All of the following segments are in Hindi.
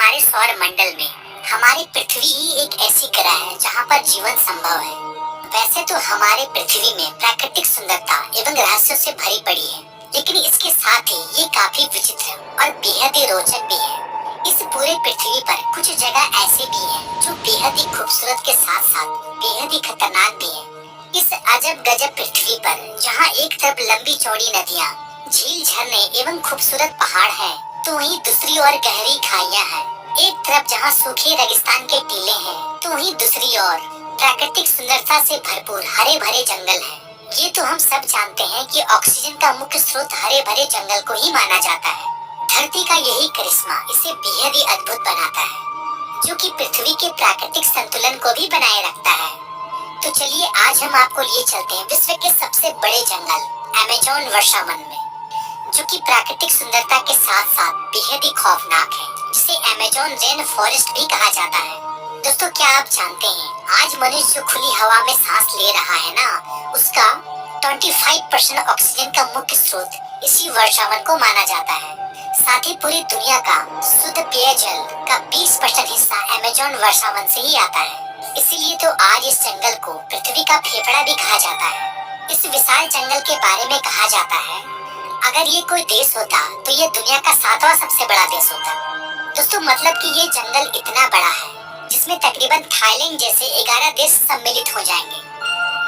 हमारे सौर मंडल में हमारी पृथ्वी ही एक ऐसी ग्रह है जहाँ पर जीवन संभव है। वैसे तो हमारे पृथ्वी में प्राकृतिक सुंदरता एवं रहस्यों से भरी पड़ी है, लेकिन इसके साथ ही ये काफी विचित्र और बेहद ही रोचक भी है। इस पूरे पृथ्वी पर कुछ जगह ऐसे भी हैं जो बेहद ही खूबसूरत के साथ साथ बेहद ही खतरनाक भी है। इस अजब गजब पृथ्वी पर जहाँ एक तरफ लंबी चौड़ी नदियाँ, झील, झरने एवं खूबसूरत पहाड़ हैं, तो वहीं दूसरी ओर गहरी खाइयाँ हैं। एक तरफ जहाँ सूखे रेगिस्तान के टीले हैं, तो वहीं दूसरी ओर प्राकृतिक सुंदरता से भरपूर हरे भरे जंगल हैं। ये तो हम सब जानते हैं कि ऑक्सीजन का मुख्य स्रोत हरे भरे जंगल को ही माना जाता है। धरती का यही करिश्मा इसे बेहद ही अद्भुत बनाता है, जो कि पृथ्वी के प्राकृतिक संतुलन को भी बनाए रखता है। तो चलिए आज हम आपको लिए चलते हैं विश्व के सबसे बड़े जंगल अमेज़न वर्षावन में, जो कि प्राकृतिक सुंदरता के साथ साथ बेहद ही खौफनाक है, जिसे अमेज़न रेन फॉरेस्ट भी कहा जाता है। दोस्तों, क्या आप जानते हैं आज मनुष्य जो खुली हवा में सांस ले रहा है ना, उसका 25% ऑक्सीजन का मुख्य स्रोत इसी वर्षावन को माना जाता है। साथ ही पूरी दुनिया का शुद्ध पेयजल का 20% हिस्सा अमेज़न वर्षावन से ही आता है। इसीलिए तो आज इस जंगल को पृथ्वी का फेफड़ा भी कहा जाता है। इस विशाल जंगल के बारे में कहा जाता है, अगर ये कोई देश होता तो ये दुनिया का 7वां सबसे बड़ा देश होता। दोस्तों, मतलब कि ये जंगल इतना बड़ा है जिसमें तकरीबन थाईलैंड जैसे 11 देश सम्मिलित हो जाएंगे।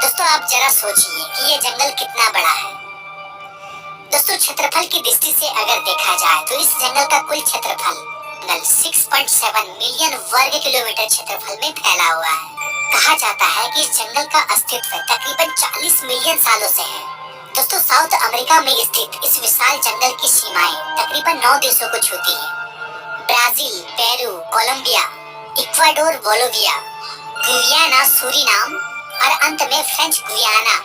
दोस्तों, आप जरा सोचिए कि ये जंगल कितना बड़ा है। दोस्तों, क्षेत्रफल की दृष्टि से अगर देखा जाए तो इस जंगल का कुल क्षेत्रफल 6.7 मिलियन वर्ग किलोमीटर क्षेत्रफल में फैला हुआ है। कहा जाता है कि इस जंगल का अस्तित्व तकरीबन 40 मिलियन सालों से है। दोस्तों, साउथ अमेरिका में स्थित इस विशाल जंगल की सीमाएं तकरीबन 9 देशों को छूती है। Brazil, Peru, Colombia, Ecuador, Bolivia, Guyana, Suriname और अंत में फ्रेंच गुयाना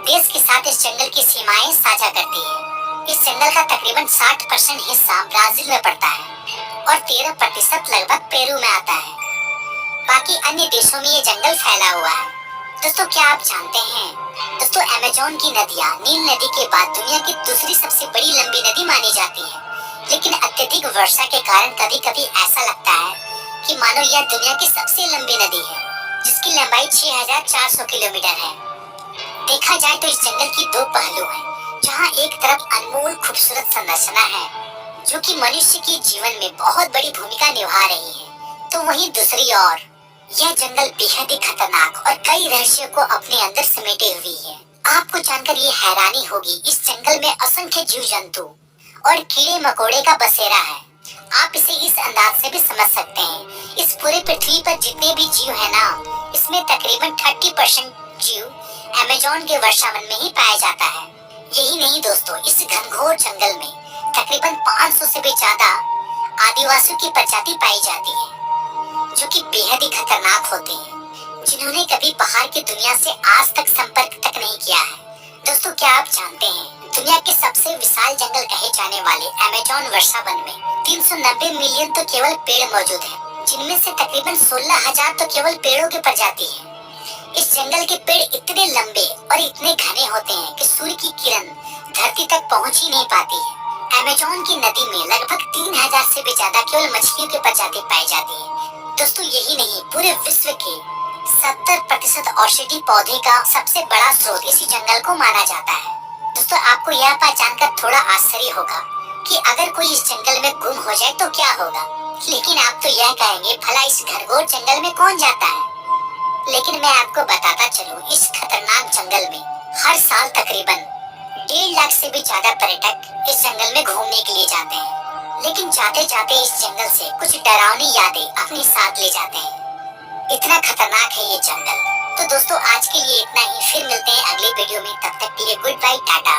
देश के साथ इस जंगल की सीमाएं साझा करती है। इस जंगल का तकरीबन 60% हिस्सा ब्राजील में पड़ता है और 13% लगभग पेरू में आता है। बाकी अन्य देशों में ये जंगल फैला हुआ है। दोस्तों, क्या आप जानते हैं दोस्तों, अमेज़न की नदियाँ नील नदी के बाद दुनिया की दूसरी सबसे बड़ी लंबी नदी मानी जाती है। लेकिन अत्यधिक वर्षा के कारण कभी कभी ऐसा लगता है कि मानो यह दुनिया की सबसे लंबी नदी है, जिसकी लंबाई 6400 किलोमीटर है। देखा जाए तो इस जंगल की दो पहलू हैं, जहाँ एक तरफ अनमोल खूबसूरत संरचना है जो कि मनुष्य के जीवन में बहुत बड़ी भूमिका निभा रही है, तो वहीं दूसरी ओर यह जंगल बेहद ही खतरनाक और कई रहस्यों को अपने अंदर समेटे हुई है। आपको जानकर ये हैरानी होगी, इस जंगल में असंख्य जीव जंतु और कीड़े मकोड़े का बसेरा है। आप इसे इस अंदाज से भी समझ सकते हैं, इस पूरे पृथ्वी पर जितने भी जीव है ना, इसमें तकरीबन 30% जीव अमेज़न के वर्षावन में ही पाया जाता है। यही नहीं दोस्तों, इस घनघोर जंगल में तकरीबन 500 से भी ज्यादा आदिवासियों की प्रजाति पाई जाती है, जो कि बेहद ही खतरनाक होते हैं, जिन्होंने कभी बाहर की दुनिया से आज तक संपर्क तक नहीं किया है। दोस्तों, क्या आप जानते हैं दुनिया के सबसे विशाल जंगल कहे जाने वाले अमेज़न वर्षावन में 390 मिलियन तो केवल पेड़ मौजूद हैं, जिनमें से तकरीबन 16,000 तो केवल पेड़ों की प्रजाति है। इस जंगल के पेड़ इतने लंबे और इतने घने होते हैं कि सूर्य की किरण धरती तक पहुंच ही नहीं पाती है। अमेज़न की नदी में लगभग 3000 से भी ज्यादा केवल मछलियों की प्रजाति पाई जाती है। दोस्तों, यही नहीं, पूरे विश्व के 70% औषधि पौधे का सबसे बड़ा स्रोत इसी जंगल को माना जाता है। दोस्तों, आपको यह पहचान कर थोड़ा आश्चर्य होगा कि अगर कोई इस जंगल में गुम हो जाए तो क्या होगा, लेकिन आप तो यह कहेंगे भला इस घनघोर जंगल में कौन जाता है। लेकिन मैं आपको बताता चलूं, इस खतरनाक जंगल में हर साल तकरीबन 1.5 लाख से भी ज्यादा पर्यटक इस जंगल में घूमने के लिए जाते हैं। लेकिन जाते जाते इस जंगल से कुछ डरावनी यादें अपने साथ ले जाते हैं। इतना खतरनाक है ये जंगल। तो दोस्तों, आज के लिए इतना ही, फिर मिलते हैं अगले वीडियो में। तब तक के लिए गुड बाय, टाटा।